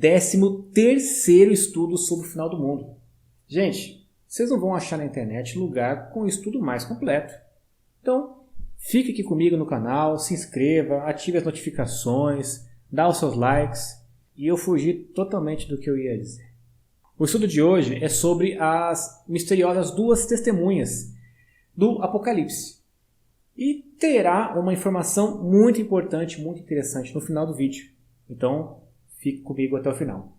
13º estudo sobre o final do mundo. Gente, vocês não vão achar na internet lugar com estudo mais completo. Então, fique aqui comigo no canal, se inscreva, ative as notificações, dá os seus likes, e eu fugi totalmente do que eu ia dizer. O estudo de hoje é sobre as misteriosas duas testemunhas do Apocalipse. E terá uma informação muito importante, muito interessante no final do vídeo. Então, fique comigo até o final.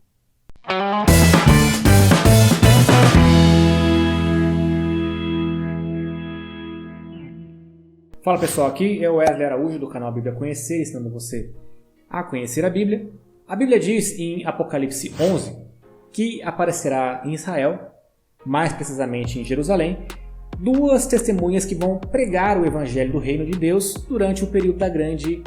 Fala pessoal, aqui é o Wesley Araújo do canal Bíblia Conhecer, ensinando você a conhecer a Bíblia. A Bíblia diz em Apocalipse 11 que aparecerá em Israel, mais precisamente em Jerusalém, duas testemunhas que vão pregar o Evangelho do Reino de Deus durante o período da Grande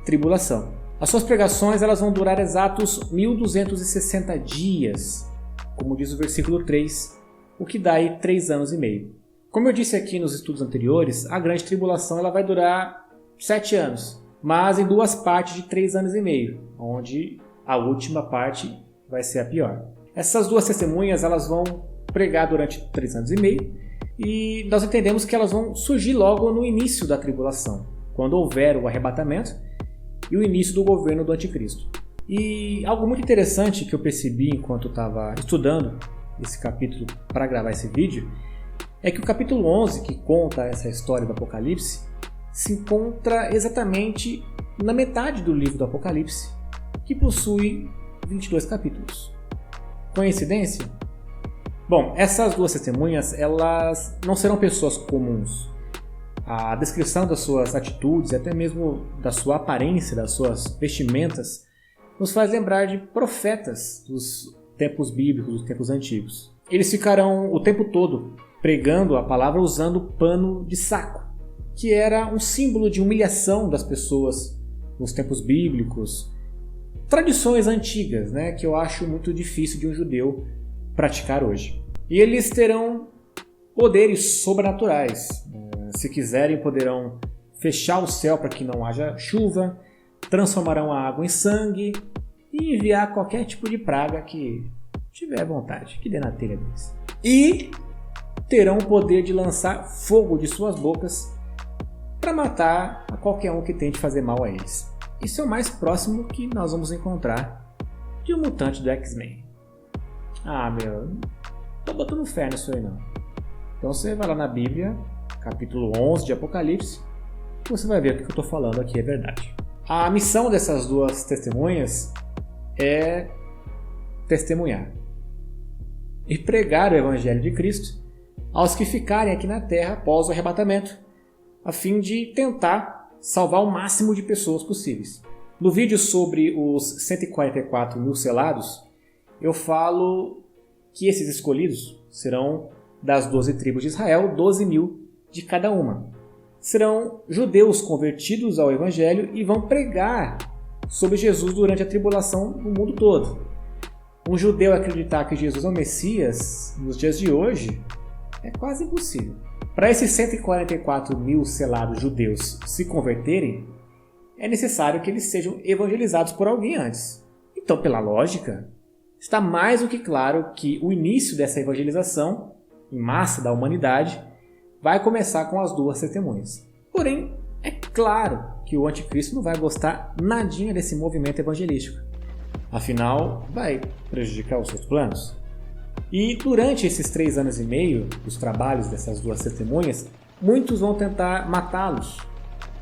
Tribulação. As suas pregações elas vão durar exatos 1260 dias, como diz o versículo 3, o que dá aí 3 anos e meio. Como eu disse aqui nos estudos anteriores, a Grande Tribulação ela vai durar 7 anos, mas em duas partes de 3 anos e meio, onde a última parte vai ser a pior. Essas duas testemunhas elas vão pregar durante 3 anos e meio, e nós entendemos que elas vão surgir logo no início da tribulação, quando houver o arrebatamento e o início do governo do Anticristo. E algo muito interessante que eu percebi enquanto estava estudando esse capítulo para gravar esse vídeo, é que o capítulo 11, que conta essa história do Apocalipse, se encontra exatamente na metade do livro do Apocalipse, que possui 22 capítulos. Coincidência? Bom, essas duas testemunhas, elas não serão pessoas comuns. A descrição das suas atitudes, até mesmo da sua aparência, das suas vestimentas, nos faz lembrar de profetas dos tempos bíblicos, dos tempos antigos. Eles ficarão o tempo todo pregando a palavra usando pano de saco, que era um símbolo de humilhação das pessoas nos tempos bíblicos. Tradições antigas, né, que eu acho muito difícil de um judeu praticar hoje. E eles terão poderes sobrenaturais. Se quiserem, poderão fechar o céu para que não haja chuva, transformarão a água em sangue e enviar qualquer tipo de praga que tiver vontade, que dê na telha deles. E terão o poder de lançar fogo de suas bocas para matar a qualquer um que tente fazer mal a eles. Isso é o mais próximo que nós vamos encontrar de um mutante do X-Men. Ah, meu, não tô botando fé nisso aí não. Então você vai lá na Bíblia, capítulo 11 de Apocalipse, e você vai ver o que eu estou falando aqui é verdade. A missão dessas duas testemunhas é testemunhar e pregar o Evangelho de Cristo aos que ficarem aqui na Terra após o arrebatamento, a fim de tentar salvar o máximo de pessoas possíveis. No vídeo sobre os 144 mil selados, eu falo que esses escolhidos serão das 12 tribos de Israel, 12 mil de cada uma. Serão judeus convertidos ao Evangelho e vão pregar sobre Jesus durante a tribulação no mundo todo. Um judeu acreditar que Jesus é o Messias nos dias de hoje é quase impossível. Para esses 144 mil selados judeus se converterem, é necessário que eles sejam evangelizados por alguém antes. Então, pela lógica, está mais do que claro que o início dessa evangelização em massa da humanidade vai começar com as duas testemunhas. Porém, é claro que o anticristo não vai gostar nadinha desse movimento evangelístico. Afinal, vai prejudicar os seus planos. E durante esses 3 anos e meio dos trabalhos dessas duas testemunhas, muitos vão tentar matá-los.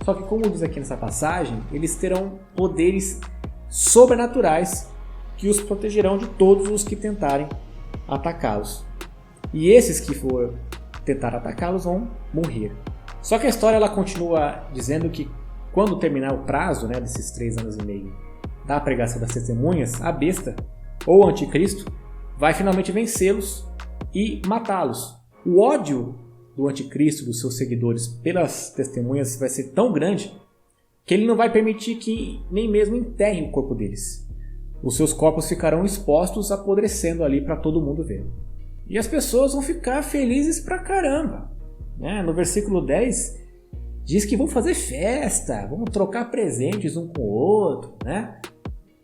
Só que, como diz aqui nessa passagem, eles terão poderes sobrenaturais que os protegerão de todos os que tentarem atacá-los. E esses que for tentar atacá-los vão morrer. Só que a história ela continua dizendo que quando terminar o prazo, né, desses 3 anos e meio da pregação das testemunhas, a besta, ou o anticristo, vai finalmente vencê-los e matá-los. O ódio do anticristo, dos seus seguidores, pelas testemunhas vai ser tão grande que ele não vai permitir que nem mesmo enterrem o corpo deles. Os seus corpos ficarão expostos, apodrecendo ali para todo mundo ver. E as pessoas vão ficar felizes pra caramba. No versículo 10 diz que vão fazer festa, vão trocar presentes um com o outro, né?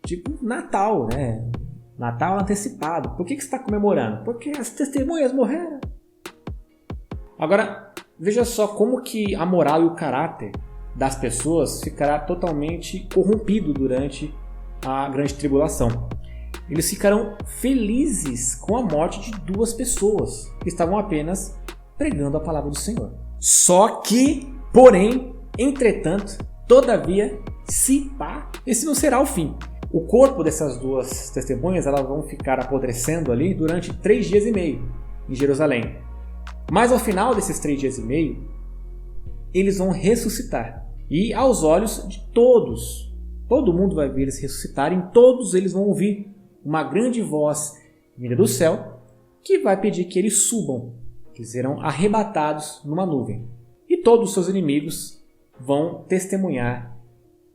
Tipo Natal, né? Natal antecipado. Por que você está comemorando? Porque as testemunhas morreram. Agora, veja só como que a moral e o caráter das pessoas ficará totalmente corrompido durante a grande tribulação. Eles ficarão felizes com a morte de 2 pessoas que estavam apenas pregando a palavra do Senhor. Só que, porém, entretanto, todavia, se pá, esse não será o fim. O corpo dessas 2 testemunhas elas vão ficar apodrecendo ali durante 3 dias e meio em Jerusalém. Mas ao final desses 3 dias e meio, eles vão ressuscitar. E aos olhos de todos, todo mundo vai ver eles ressuscitarem, todos eles vão ouvir uma grande voz vinda do céu que vai pedir que eles subam, que serão arrebatados numa nuvem. E todos os seus inimigos vão testemunhar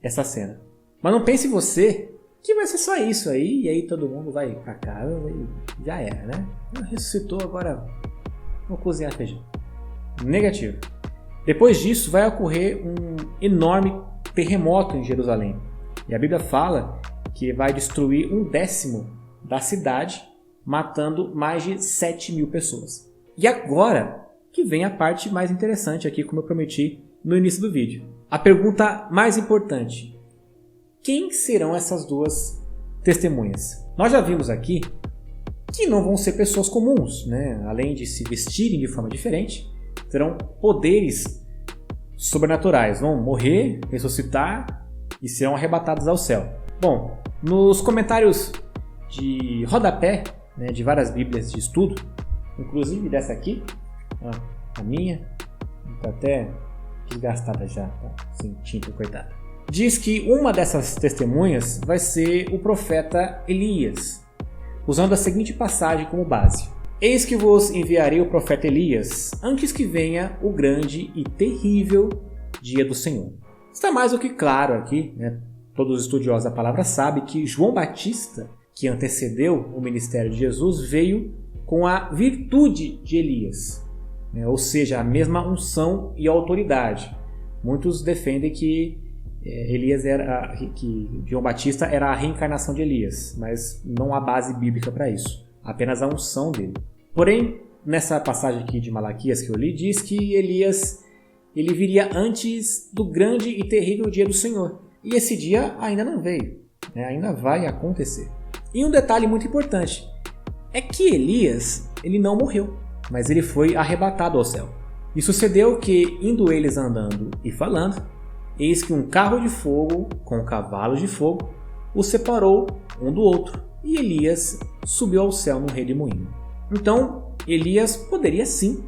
essa cena. Mas não pense você que vai ser só isso aí, e aí todo mundo vai pra casa e já era, né? Ressuscitou, agora vou cozinhar feijão. Negativo. Depois disso vai ocorrer um enorme terremoto em Jerusalém. E a Bíblia fala que vai destruir 1/10 da cidade, matando mais de 7.000 pessoas. E agora que vem a parte mais interessante aqui, como eu prometi no início do vídeo. A pergunta mais importante: quem serão essas 2 testemunhas? Nós já vimos aqui que não vão ser pessoas comuns, né? Além de se vestirem de forma diferente, terão poderes sobrenaturais, vão morrer, ressuscitar e serão arrebatados ao céu. Bom, nos comentários de rodapé, né, de várias bíblias de estudo, inclusive dessa aqui, a minha, está até desgastada já, tá? Sem tinta, coitada. Diz que uma dessas testemunhas vai ser o profeta Elias, usando a seguinte passagem como base: Eis que vos enviarei o profeta Elias, antes que venha o grande e terrível dia do Senhor. Está mais do que claro aqui, né? Todos os estudiosos da palavra sabem que João Batista, que antecedeu o ministério de Jesus, veio com a virtude de Elias, né? Ou seja, a mesma unção e autoridade. Muitos defendem que que João Batista era a reencarnação de Elias, mas não há base bíblica para isso, apenas a unção dele. Porém, nessa passagem aqui de Malaquias que eu li, diz que Elias ele viria antes do grande e terrível dia do Senhor. E esse dia ainda não veio, né? Ainda vai acontecer. E um detalhe muito importante é que Elias ele não morreu, mas ele foi arrebatado ao céu. E sucedeu que, indo eles andando e falando, eis que um carro de fogo com cavalos de fogo os separou um do outro, e Elias subiu ao céu num redemoinho. Então, Elias poderia sim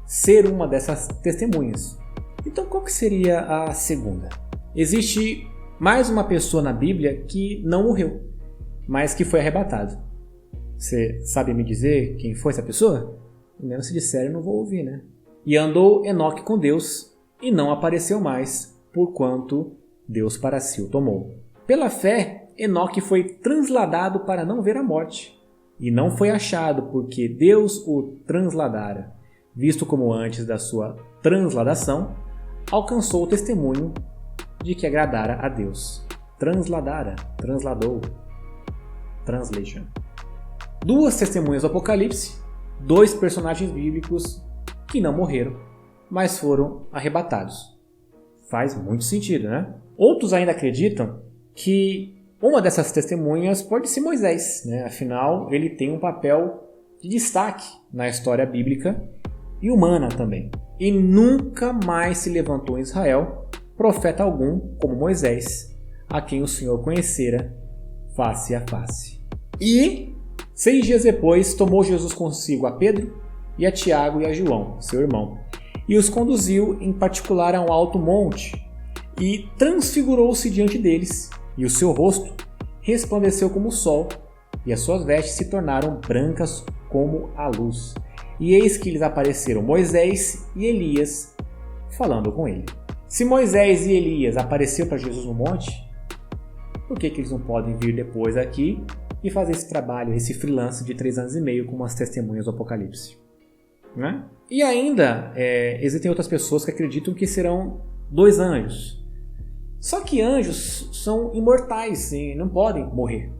ser uma dessas testemunhas. Então, qual que seria a segunda? Existe mais uma pessoa na Bíblia que não morreu, mas que foi arrebatado. Você sabe me dizer quem foi essa pessoa? Menos se disser, eu não vou ouvir, né? E andou Enoque com Deus, e não apareceu mais, porquanto Deus para si o tomou. Pela fé, Enoque foi transladado para não ver a morte, e não foi achado, porque Deus o transladara, visto como antes da sua transladação, alcançou o testemunho de que agradara a Deus. Transladara, transladou, translation. 2 testemunhas do Apocalipse, 2 personagens bíblicos que não morreram, mas foram arrebatados. Faz muito sentido, né? Outros ainda acreditam que uma dessas testemunhas pode ser Moisés, né? Afinal, ele tem um papel de destaque na história bíblica e humana também. E nunca mais se levantou em Israel profeta algum como Moisés, a quem o Senhor conhecera face a face. E 6 dias depois tomou Jesus consigo a Pedro e a Tiago e a João, seu irmão, e os conduziu em particular a um alto monte, e transfigurou-se diante deles, e o seu rosto resplandeceu como o sol, e as suas vestes se tornaram brancas como a luz. E eis que lhes apareceram Moisés e Elias, falando com ele. Se Moisés e Elias apareceram para Jesus no monte, por que eles não podem vir depois aqui e fazer esse trabalho, esse freelance de 3 anos e meio com umas testemunhas do Apocalipse? Né? E ainda existem outras pessoas que acreditam que serão 2 anjos. Só que anjos são imortais e não podem morrer.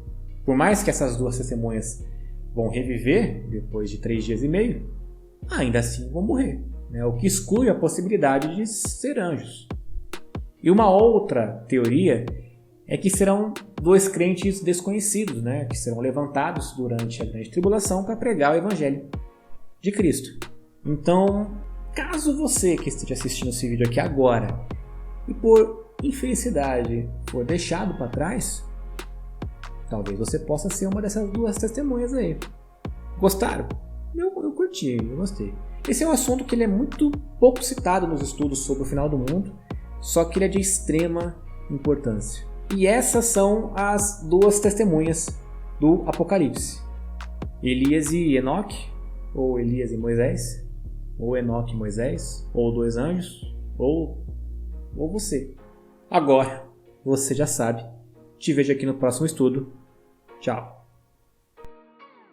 Por mais que essas duas testemunhas vão reviver depois de 3 dias e meio, ainda assim vão morrer, né? O que exclui a possibilidade de ser anjos. E uma outra teoria é que serão 2 crentes desconhecidos, né? Que serão levantados durante a grande tribulação para pregar o evangelho de Cristo. Então, caso você que esteja assistindo esse vídeo aqui agora e por infelicidade for deixado para trás, talvez você possa ser uma dessas 2 testemunhas aí. Gostaram? Eu curti, eu gostei. Esse é um assunto que ele é muito pouco citado nos estudos sobre o final do mundo, só que ele é de extrema importância. E essas são as 2 testemunhas do Apocalipse. Elias e Enoque, ou Elias e Moisés, ou Enoque e Moisés, ou 2 anjos, ou você. Agora, você já sabe. Te vejo aqui no próximo estudo. Tchau.